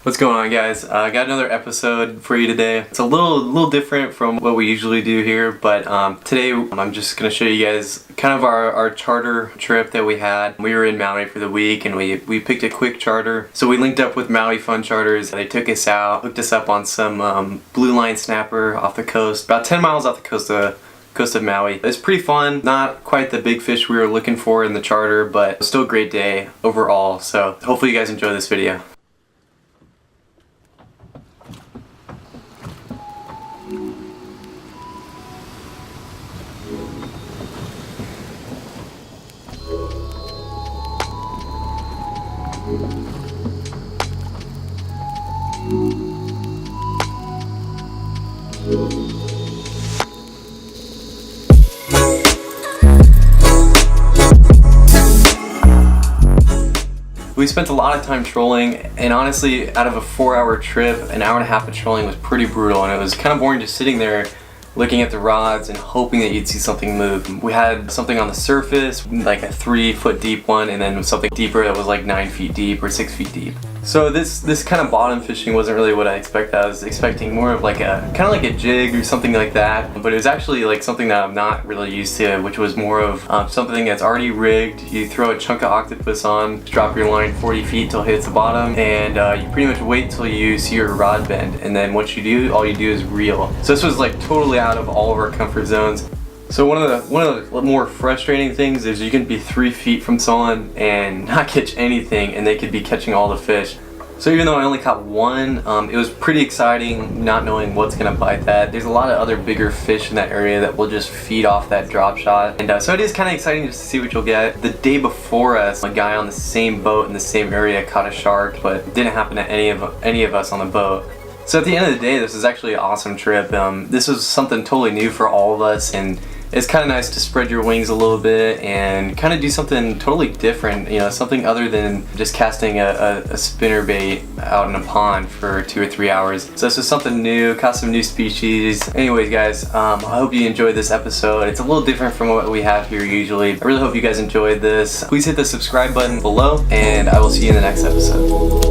What's going on, guys? I got another episode for you today. It's a little different from what we usually do here, but today I'm just gonna show you guys kind of our charter trip that we had. We were in Maui for the week and we picked a quick charter. So we linked up with Maui Fun Charters. They took us out, hooked us up on some blue line snapper off the coast, about 10 miles off the coast of Maui. It's pretty fun. Not quite the big fish we were looking for in the charter, but still a great day overall. So hopefully you guys enjoy this video. We spent a lot of time trolling, and honestly, out of a 4-hour trip, an hour and a half of trolling was pretty brutal, and it was kind of boring just sitting there looking at the rods and hoping that you'd see something move. We had something on the surface, like a 3-foot deep one, and then something deeper that was like 9 feet deep or 6 feet deep. So this kind of bottom fishing wasn't really what I expected. I was expecting more of like kind of like a jig or something like that, but it was actually like something that I'm not really used to, which was more of something that's already rigged. You throw a chunk of octopus on, drop your line 40 feet till it hits the bottom, and you pretty much wait till you see your rod bend, and then what you do, all you do is reel. So this was like totally out of all of our comfort zones. So one of the more frustrating things is you can be 3 feet from someone and not catch anything, and they could be catching all the fish. So even though I only caught one, it was pretty exciting not knowing what's gonna bite that. There's a lot of other bigger fish in that area that will just feed off that drop shot. And so it is kind of exciting just to see what you'll get. The day before us, a guy on the same boat in the same area caught a shark, but it didn't happen to any of us on the boat. So at the end of the day, this was actually an awesome trip. This was something totally new for all of us, and it's kind of nice to spread your wings a little bit and kind of do something totally different, you know, something other than just casting a spinnerbait out in a pond for 2 or 3 hours. So this was something new, caught some new species. Anyways, guys, I hope you enjoyed this episode. It's a little different from what we have here usually. I really hope you guys enjoyed this. Please hit the subscribe button below, and I will see you in the next episode.